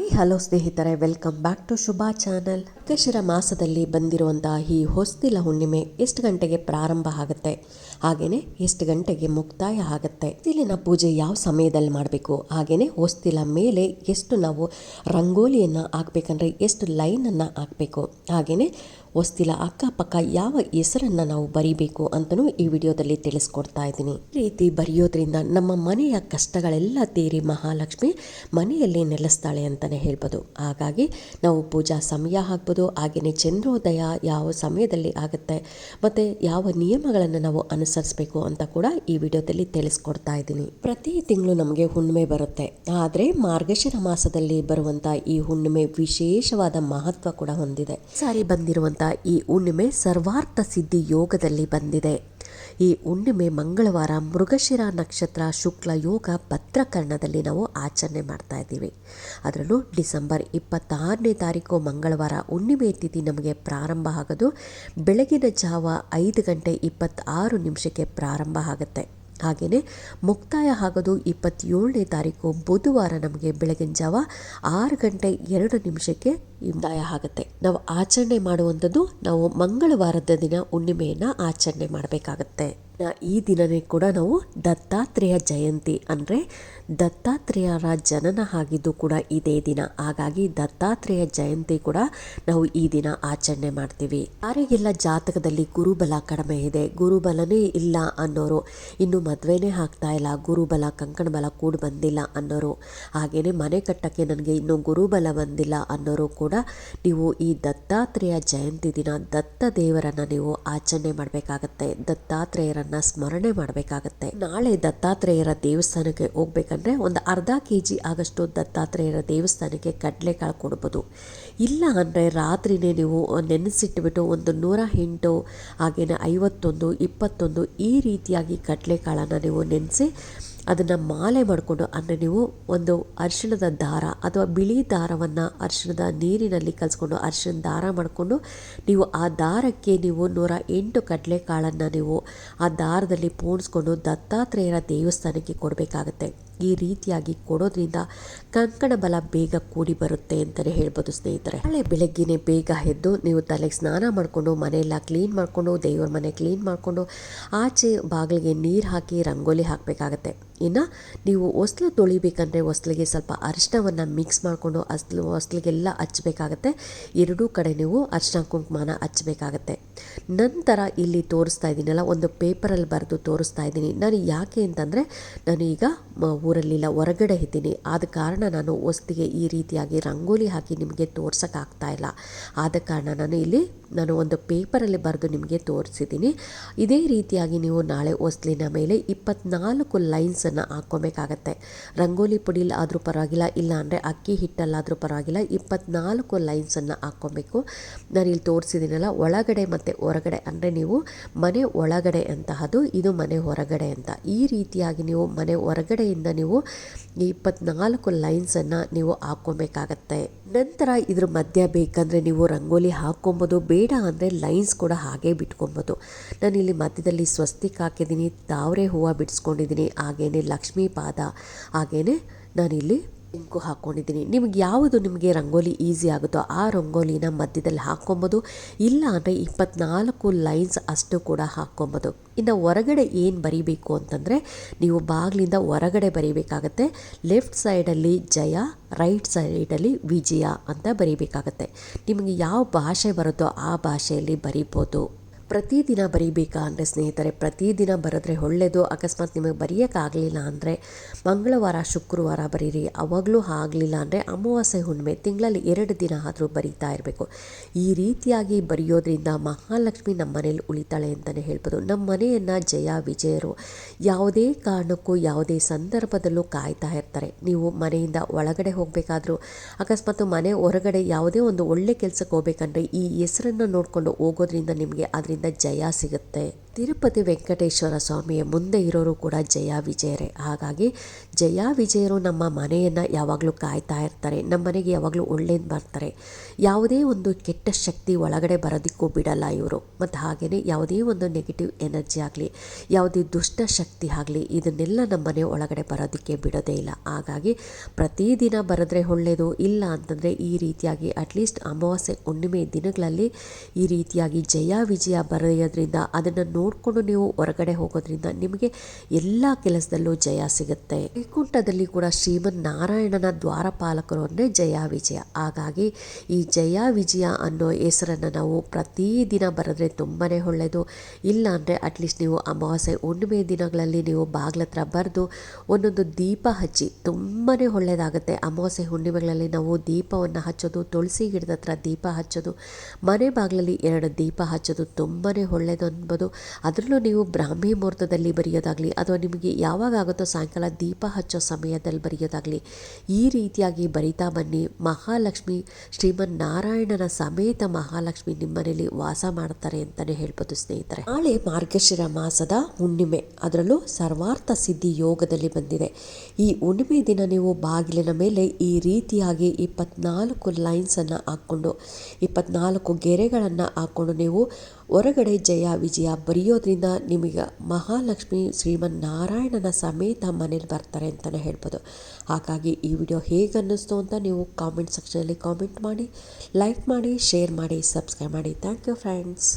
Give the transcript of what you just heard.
Hi hello ಸ್ನೇಹಿತರೆ, welcome back to Shubha channel. ಮಾರ್ಗಶಿರ ಮಾಸದಲ್ಲಿ ಬಂದಿರುವಂತಹ ಈ ಹೊಸ್ತಿಲ ಹುಣ್ಣಿಮೆ ಎಷ್ಟು ಗಂಟೆಗೆ ಪ್ರಾರಂಭ ಆಗುತ್ತೆ, ಹಾಗೇನೆ ಎಷ್ಟು ಗಂಟೆಗೆ ಮುಕ್ತಾಯ ಆಗುತ್ತೆ, ಹೊಸ್ತಿಲಿನ ಪೂಜೆ ಯಾವ ಸಮಯದಲ್ಲಿ ಮಾಡಬೇಕು, ಹಾಗೇನೆ ಹೊಸ್ತಿಲ ಮೇಲೆ ಎಷ್ಟು ನಾವು ರಂಗೋಲಿಯನ್ನು ಹಾಕ್ಬೇಕಂದ್ರೆ ಎಷ್ಟು ಲೈನನ್ನು ಹಾಕಬೇಕು, ಹಾಗೇನೆ ಹೊಸ್ತಿಲ ಅಕ್ಕಪಕ್ಕ ಯಾವ ಹೆಸರನ್ನು ನಾವು ಬರಿಬೇಕು ಅಂತಲೂ ಈ ವಿಡಿಯೋದಲ್ಲಿ ತಿಳಿಸ್ಕೊಡ್ತಾ ಇದ್ದೀನಿ. ಈ ರೀತಿ ಬರೆಯೋದ್ರಿಂದ ನಮ್ಮ ಮನೆಯ ಕಷ್ಟಗಳೆಲ್ಲ ತೀರಿ ಮಹಾಲಕ್ಷ್ಮಿ ಮನೆಯಲ್ಲಿ ನೆಲೆಸ್ತಾಳೆ ಅಂತಲೇ ಹೇಳ್ಬೋದು. ಹಾಗಾಗಿ ನಾವು ಪೂಜಾ ಸಮಯ ಹಾಕ್ಬೋದು, ಹಾಗೆಯೇ ಚಂದ್ರೋದಯ ಯಾವ ಸಮಯದಲ್ಲಿ ಆಗುತ್ತೆ ಮತ್ತು ಯಾವ ನಿಯಮಗಳನ್ನು ನಾವು ಅನುಸರಿಸಬೇಕು ಅಂತ ಕೂಡ ಈ ವಿಡಿಯೋದಲ್ಲಿ ತಿಳಿಸ್ಕೊಡ್ತಾ ಇದ್ದೀನಿ. ಪ್ರತಿ ತಿಂಗಳು ನಮಗೆ ಹುಣ್ಣಿಮೆ ಬರುತ್ತೆ, ಆದರೆ ಮಾರ್ಗಶಿರ ಮಾಸದಲ್ಲಿ ಬರುವಂಥ ಈ ಹುಣ್ಣಿಮೆ ವಿಶೇಷವಾದ ಮಹತ್ವ ಕೂಡ ಹೊಂದಿದೆ. ಸಾರಿ ಬಂದಿರುವಂಥ ಈ ಹುಣ್ಣಿಮೆ ಸರ್ವಾರ್ಥ ಸಿದ್ಧಿ ಯೋಗದಲ್ಲಿ ಬಂದಿದೆ. ಈ ಹುಣ್ಣಿಮೆ ಮಂಗಳವಾರ ಮೃಗಶಿರ ನಕ್ಷತ್ರ ಶುಕ್ಲ ಯೋಗ ಭದ್ರಕರ್ಣದಲ್ಲಿ ನಾವು ಆಚರಣೆ ಮಾಡ್ತಾ ಇದ್ದೀವಿ. ಅದರಲ್ಲೂ ಡಿಸೆಂಬರ್ 26ನೇ ತಾರೀಕು ಮಂಗಳವಾರ ಹುಣ್ಣಿಮೆ ತಿಥಿ ನಮಗೆ ಪ್ರಾರಂಭ ಆಗೋದು ಬೆಳಗಿನ ಜಾವ 5:26 ಪ್ರಾರಂಭ ಆಗುತ್ತೆ. ಹಾಗೆಯೇ ಮುಕ್ತಾಯ ಆಗೋದು 27ನೇ ತಾರೀಕು ಬುಧವಾರ ನಮಗೆ ಬೆಳಗಿನ ಜಾವ 6:02 ಮುಕ್ತಾಯ ಆಗುತ್ತೆ. ನಾವು ಆಚರಣೆ ಮಾಡುವಂಥದ್ದು ನಾವು ಮಂಗಳವಾರದ ದಿನ ಹುಣ್ಣಿಮೆಯನ್ನು ಆಚರಣೆ ಮಾಡಬೇಕಾಗತ್ತೆ. ಈ ದಿನವೇ ಕೂಡ ನಾವು ದತ್ತಾತ್ರೇಯ ಜಯಂತಿ ಅಂದರೆ ದತ್ತಾತ್ರೇಯರ ಜನನ ಆಗಿದ್ದು ಕೂಡ ಇದೇ ದಿನ. ಹಾಗಾಗಿ ದತ್ತಾತ್ರೇಯ ಜಯಂತಿ ಕೂಡ ನಾವು ಈ ದಿನ ಆಚರಣೆ ಮಾಡ್ತೀವಿ. ಯಾರಿಗೆಲ್ಲ ಜಾತಕದಲ್ಲಿ ಗುರುಬಲ ಕಡಿಮೆ ಇದೆ, ಗುರುಬಲನೇ ಇಲ್ಲ ಅನ್ನೋರು, ಇನ್ನು ಮದುವೆನೇ ಆಗ್ತಾ ಇಲ್ಲ, ಗುರುಬಲ ಕಂಕಣ ಬಲ ಕೂಡ ಬಂದಿಲ್ಲ ಅನ್ನೋರು, ಹಾಗೆಯೇ ಮನೆ ಕಟ್ಟಕ್ಕೆ ನನಗೆ ಇನ್ನೂ ಗುರುಬಲ ಬಂದಿಲ್ಲ ಅನ್ನೋರು ಕೂಡ ನೀವು ಈ ದತ್ತಾತ್ರೇಯ ಜಯಂತಿ ದಿನ ದತ್ತ ದೇವರನ್ನು ನೀವು ಆಚರಣೆ ಮಾಡಬೇಕಾಗತ್ತೆ, ದತ್ತಾತ್ರೇಯರ ಸ್ಮರಣೆ ಮಾಡಬೇಕಾಗತ್ತೆ. ನಾಳೆ ದತ್ತಾತ್ರೇಯರ ದೇವಸ್ಥಾನಕ್ಕೆ ಹೋಗ್ಬೇಕಂದ್ರೆ ಒಂದು ಅರ್ಧ kg ಆಗಷ್ಟು ದತ್ತಾತ್ರೇಯರ ದೇವಸ್ಥಾನಕ್ಕೆ ಕಡಲೆಕಾಳು ಕೊಡ್ಬೋದು. ಇಲ್ಲ ಅಂದರೆ ರಾತ್ರಿನೇ ನೀವು ನೆನೆಸಿಟ್ಬಿಟ್ಟು ಒಂದು 108 ಹಾಗೇನೆ 51 21 ಈ ರೀತಿಯಾಗಿ ಕಡಲೆಕಾಳನ್ನು ನೀವು ನೆನೆಸಿ ಅದನ್ನು ಮಾಲೆ ಮಾಡಿಕೊಂಡು, ಅಂದರೆ ನೀವು ಒಂದು ಅರಿಶಿಣದ ದಾರ ಅಥವಾ ಬಿಳಿ ದಾರವನ್ನು ಅರಿಶಿಣದ ನೀರಿನಲ್ಲಿ ಕಲಿಸ್ಕೊಂಡು ಅರಿಶಿಣ ದಾರ ಮಾಡಿಕೊಂಡು ನೀವು ಆ ದಾರಕ್ಕೆ ನೀವು 108 ಕಡಲೆಕಾಳನ್ನು ನೀವು ಆ ದಾರದಲ್ಲಿ ಪೋಣಿಸ್ಕೊಂಡು ದತ್ತಾತ್ರೇಯರ ದೇವಸ್ಥಾನಕ್ಕೆ ಕೊಡಬೇಕಾಗತ್ತೆ. ಈ ರೀತಿಯಾಗಿ ಕೊಡೋದ್ರಿಂದ ಕಂಕಣ ಬಲ ಬೇಗ ಕೂಡಿ ಬರುತ್ತೆ ಅಂತಲೇ ಹೇಳ್ಬೋದು ಸ್ನೇಹಿತರೆ. ನಾಳೆ ಬೆಳಗ್ಗೆನೆ ಬೇಗ ಎದ್ದು ನೀವು ತಲೆಗೆ ಸ್ನಾನ ಮಾಡಿಕೊಂಡು ಮನೆಯೆಲ್ಲ ಕ್ಲೀನ್ ಮಾಡಿಕೊಂಡು ದೇವ್ರ ಮನೆ ಕ್ಲೀನ್ ಮಾಡಿಕೊಂಡು ಆಚೆ ಬಾಗಿಲಿಗೆ ನೀರು ಹಾಕಿ ರಂಗೋಲಿ ಹಾಕಬೇಕಾಗತ್ತೆ. ಇನ್ನು ನೀವು ಹೊಸ್ಲು ತೊಳಿಬೇಕಂದ್ರೆ ಹೊಸ್ಲಿಗೆ ಸ್ವಲ್ಪ ಅರಿಶಿಣವನ್ನು ಮಿಕ್ಸ್ ಮಾಡಿಕೊಂಡು ಹೊಸ್ಲಿಗೆಲ್ಲ ಹಚ್ಚಬೇಕಾಗತ್ತೆ. ಎರಡೂ ಕಡೆ ನೀವು ಅರಿಶಿಣ ಕುಂಕುಮನ ಹಚ್ಚಬೇಕಾಗತ್ತೆ. ನಂತರ ಇಲ್ಲಿ ತೋರಿಸ್ತಾ ಇದ್ದೀನಲ್ಲ, ಒಂದು ಪೇಪರಲ್ಲಿ ಬರೆದು ತೋರಿಸ್ತಾ ಇದ್ದೀನಿ. ನಾನು ಯಾಕೆ ಅಂತಂದರೆ ನಾನು ಈಗ ಊರಲ್ಲಿಲ್ಲ, ಹೊರಗಡೆ ಇದ್ದೀನಿ. ಆದ ಕಾರಣ ನಾನು ಹೊಸ್ತಿಗೆ ಈ ರೀತಿಯಾಗಿ ರಂಗೋಲಿ ಹಾಕಿ ನಿಮಗೆ ತೋರ್ಸೋಕ್ಕಾಗ್ತಾ ಇಲ್ಲ. ಆದ ಕಾರಣ ನಾನು ಒಂದು ಪೇಪರಲ್ಲಿ ಬರೆದು ನಿಮಗೆ ತೋರಿಸಿದ್ದೀನಿ. ಇದೇ ರೀತಿಯಾಗಿ ನೀವು ನಾಳೆ ಹೊಸ್ಲಿನ ಮೇಲೆ 24 ಲೈನ್ಸನ್ನು ಹಾಕ್ಕೊಬೇಕಾಗತ್ತೆ. ರಂಗೋಲಿ ಪುಡಿಲಿ ಆದರೂ ಪರವಾಗಿಲ್ಲ, ಇಲ್ಲ ಅಂದರೆ ಅಕ್ಕಿ ಹಿಟ್ಟಲ್ಲಾದರೂ ಪರವಾಗಿಲ್ಲ, 24 ಲೈನ್ಸನ್ನು ಹಾಕ್ಕೊಬೇಕು. ನಾನು ಇಲ್ಲಿ ತೋರಿಸಿದ್ದೀನಲ್ಲ, ಒಳಗಡೆ ಮತ್ತು ಹೊರಗಡೆ, ಅಂದರೆ ನೀವು ಮನೆ ಒಳಗಡೆ ಅಂತಹದ್ದು, ಇದು ಮನೆ ಹೊರಗಡೆ ಅಂತ. ಈ ರೀತಿಯಾಗಿ ನೀವು ಮನೆ ಹೊರಗಡೆಯಿಂದ ನೀವು 24 ಲೈನ್ಸನ್ನು ನೀವು ಹಾಕ್ಕೊಬೇಕಾಗತ್ತೆ. ನಂತರ ಇದ್ರ ಮಧ್ಯ ಬೇಕಂದರೆ ನೀವು ರಂಗೋಲಿ ಹಾಕ್ಕೊಬೋದು, ಬೇಡ ಅಂದರೆ ಲೈನ್ಸ್ ಕೂಡ ಹಾಗೆ ಬಿಟ್ಕೊಬೋದು. ನಾನು ಇಲ್ಲಿ ಮಧ್ಯದಲ್ಲಿ ಸ್ವಸ್ತಿಕ್ ಹಾಕಿದ್ದೀನಿ, ತಾವರೆ ಹೂವು ಬಿಡಿಸ್ಕೊಂಡಿದ್ದೀನಿ, ಹಾಗೇನೆ ಲಕ್ಷ್ಮೀ ಪಾದ, ಹಾಗೇನೆ ನಾನಿಲ್ಲಿ ಇಂಕು ಹಾಕ್ಕೊಂಡಿದ್ದೀನಿ. ನಿಮಗೆ ರಂಗೋಲಿ ಈಸಿ ಆಗುತ್ತೋ ಆ ರಂಗೋಲಿನ ಮಧ್ಯದಲ್ಲಿ ಹಾಕ್ಕೊಬೋದು, ಇಲ್ಲ ಅಂದರೆ 24 ಲೈನ್ಸ್ ಅಷ್ಟು ಕೂಡ ಹಾಕ್ಕೊಬೋದು. ಇನ್ನು ಹೊರಗಡೆ ಏನು ಬರೀಬೇಕು ಅಂತಂದರೆ ನೀವು ಬಾಗಿಲಿಂದ ಹೊರಗಡೆ ಬರೀಬೇಕಾಗತ್ತೆ. ಲೆಫ್ಟ್ ಸೈಡಲ್ಲಿ ಜಯ, ರೈಟ್ ಸೈಡಲ್ಲಿ ವಿಜಯ ಅಂತ ಬರೀಬೇಕಾಗತ್ತೆ. ನಿಮಗೆ ಯಾವ ಭಾಷೆ ಬರುತ್ತೋ ಆ ಭಾಷೆಯಲ್ಲಿ ಬರೀಬೋದು. ಪ್ರತಿದಿನ ಬರೀಬೇಕಾ ಅಂದರೆ ಸ್ನೇಹಿತರೆ, ಪ್ರತಿದಿನ ಬರೆದ್ರೆ ಒಳ್ಳೆಯದು. ಅಕಸ್ಮಾತ್ ನಿಮಗೆ ಬರೆಯೋಕ್ಕಾಗಲಿಲ್ಲ ಅಂದರೆ ಮಂಗಳವಾರ ಶುಕ್ರವಾರ ಬರೀರಿ. ಅವಾಗಲೂ ಆಗಲಿಲ್ಲ ಅಂದರೆ ಅಮಾವಾಸ್ಯೆ ಹುಣ್ಣಿಮೆ ತಿಂಗಳಲ್ಲಿ 2 ದಿನ ಆದರೂ ಬರೀತಾ ಇರಬೇಕು. ಈ ರೀತಿಯಾಗಿ ಬರೆಯೋದ್ರಿಂದ ಮಹಾಲಕ್ಷ್ಮಿ ನಮ್ಮ ಮನೇಲಿ ಉಳಿತಾಳೆ ಅಂತಲೇ ಹೇಳ್ಬೋದು. ನಮ್ಮ ಮನೆಯನ್ನು ಜಯ ವಿಜಯರು ಯಾವುದೇ ಕಾರಣಕ್ಕೂ ಯಾವುದೇ ಸಂದರ್ಭದಲ್ಲೂ ಕಾಯ್ತಾ ಇರ್ತಾರೆ. ನೀವು ಮನೆಯಿಂದ ಒಳಗಡೆ ಹೋಗಬೇಕಾದ್ರೂ, ಅಕಸ್ಮಾತ್ ಮನೆ ಹೊರಗಡೆ ಯಾವುದೇ ಒಂದು ಒಳ್ಳೆ ಕೆಲಸಕ್ಕೆ ಹೋಗ್ಬೇಕಂದ್ರೆ ಈ ಹೆಸರನ್ನು ನೋಡಿಕೊಂಡು ಹೋಗೋದ್ರಿಂದ ನಿಮಗೆ ಅದರಿಂದ ಜಯ ಸಿಗುತ್ತೆ. ತಿರುಪತಿ ವೆಂಕಟೇಶ್ವರ ಸ್ವಾಮಿಯ ಮುಂದೆ ಇರೋರು ಕೂಡ ಜಯ ವಿಜಯರೇ. ಹಾಗಾಗಿ ಜಯ ವಿಜಯರು ನಮ್ಮ ಮನೆಯನ್ನು ಯಾವಾಗಲೂ ಕಾಯ್ತಾ ಇರ್ತಾರೆ, ನಮ್ಮ ಮನೆಗೆ ಯಾವಾಗಲೂ ಒಳ್ಳೇದು ಬರ್ತಾರೆ. ಯಾವುದೇ ಒಂದು ಕೆಟ್ಟ ಶಕ್ತಿ ಒಳಗಡೆ ಬರೋದಕ್ಕೂ ಬಿಡಲ್ಲ ಇವರು. ಮತ್ತು ಹಾಗೆಯೇ ಯಾವುದೇ ಒಂದು ನೆಗೆಟಿವ್ ಎನರ್ಜಿ ಆಗಲಿ, ಯಾವುದೇ ದುಷ್ಟ ಶಕ್ತಿ ಆಗಲಿ, ಇದನ್ನೆಲ್ಲ ನಮ್ಮ ಮನೆ ಒಳಗಡೆ ಬರೋದಕ್ಕೆ ಬಿಡೋದೇ ಇಲ್ಲ. ಹಾಗಾಗಿ ಪ್ರತಿದಿನ ಬರೆದ್ರೆ ಒಳ್ಳೆಯದು, ಇಲ್ಲ ಅಂತಂದರೆ ಈ ರೀತಿಯಾಗಿ ಅಟ್ಲೀಸ್ಟ್ ಅಮಾವಾಸ್ಯೆ ಹುಣ್ಣಿಮೆ ದಿನಗಳಲ್ಲಿ ಈ ರೀತಿಯಾಗಿ ಜಯ ವಿಜಯ ಬರೆಯೋದ್ರಿಂದ, ಅದನ್ನು ನೋಡಿಕೊಂಡು ನೀವು ಹೊರಗಡೆ ಹೋಗೋದ್ರಿಂದ ನಿಮಗೆ ಎಲ್ಲ ಕೆಲಸದಲ್ಲೂ ಜಯ ಸಿಗುತ್ತೆ. ವೈಕುಂಠದಲ್ಲಿ ಕೂಡ ಶ್ರೀಮನ್ ನಾರಾಯಣನ ದ್ವಾರಪಾಲಕರು ಅಂದರೆ ಜಯ ವಿಜಯ. ಹಾಗಾಗಿ ಈ ಜಯ ವಿಜಯ ಅನ್ನೋ ಹೆಸರನ್ನು ನಾವು ಪ್ರತಿದಿನ ಬರೆದ್ರೆ ತುಂಬಾ ಒಳ್ಳೆಯದು. ಇಲ್ಲ ಅಂದರೆ ಅಟ್ಲೀಸ್ಟ್ ನೀವು ಅಮಾವಾಸ್ಯೆ ಹುಣ್ಣಿಮೆ ದಿನಗಳಲ್ಲಿ ನೀವು ಬಾಗ್ಲತ್ರ ಬರೆದು ಒಂದೊಂದು ದೀಪ ಹಚ್ಚಿ ತುಂಬಾ ಒಳ್ಳೆಯದಾಗುತ್ತೆ. ಅಮಾವಾಸ್ಯೆ ಹುಣ್ಣಿಮೆಗಳಲ್ಲಿ ನಾವು ದೀಪವನ್ನು ಹಚ್ಚೋದು, ತುಳಸಿ ಗಿಡದ ಹತ್ರ ದೀಪ ಹಚ್ಚೋದು, ಮನೆ ಬಾಗಿಲಲ್ಲಿ 2 ದೀಪ ಹಚ್ಚೋದು ತುಂಬಾ ಒಳ್ಳೆಯದು ಅನ್ಬೋದು. ಅದರಲ್ಲೂ ನೀವು ಬ್ರಾಹ್ಮಿ ಮುಹೂರ್ತದಲ್ಲಿ ಬರೆಯೋದಾಗಲಿ ಅಥವಾ ನಿಮಗೆ ಯಾವಾಗ ಆಗುತ್ತೋ ಸಾಯಂಕಾಲ ದೀಪ ಹಚ್ಚೋ ಸಮಯದಲ್ಲಿ ಬರೆಯೋದಾಗಲಿ, ಈ ರೀತಿಯಾಗಿ ಬರಿತಾ ಬನ್ನಿ. ಮಹಾಲಕ್ಷ್ಮಿ, ಶ್ರೀಮನ್ ನಾರಾಯಣನ ಸಮೇತ ಮಹಾಲಕ್ಷ್ಮಿ ನಿಮ್ಮ ಮನೆಯಲ್ಲಿ ವಾಸ ಮಾಡ್ತಾರೆ ಅಂತಲೇ ಹೇಳ್ಬೋದು ಸ್ನೇಹಿತರೆ. ನಾಳೆ ಮಾರ್ಗಶಿರ ಮಾಸದ ಹುಣ್ಣಿಮೆ, ಅದರಲ್ಲೂ ಸರ್ವಾರ್ಥ ಸಿದ್ಧಿ ಯೋಗದಲ್ಲಿ ಬಂದಿದೆ. ಈ ಹುಣ್ಣಿಮೆ ದಿನ ನೀವು ಬಾಗಿಲಿನ ಮೇಲೆ ಈ ರೀತಿಯಾಗಿ 24 ಲೈನ್ಸನ್ನು ಹಾಕ್ಕೊಂಡು 24 ಗೆರೆಗಳನ್ನು ಹಾಕ್ಕೊಂಡು ನೀವು ಹೊರಗಡೆ ಜಯ ವಿಜಯ ಬರೆಯೋದ್ರಿಂದ ನಿಮಗೆ ಮಹಾಲಕ್ಷ್ಮಿ ಶ್ರೀಮನ್ ನಾರಾಯಣನ ಸಮೇತ ಮನೇಲಿ ಬರ್ತಾರೆ ಅಂತಲೇ ಹೇಳ್ಬೋದು. ಹಾಗಾಗಿ ಈ ವಿಡಿಯೋ ಹೇಗೆ ಅನ್ನಿಸ್ತು ಅಂತ ನೀವು ಕಾಮೆಂಟ್ ಸೆಕ್ಷನಲ್ಲಿ ಕಾಮೆಂಟ್ ಮಾಡಿ, ಲೈಕ್ ಮಾಡಿ, ಶೇರ್ ಮಾಡಿ, ಸಬ್ಸ್ಕ್ರೈಬ್ ಮಾಡಿ. Thank you friends.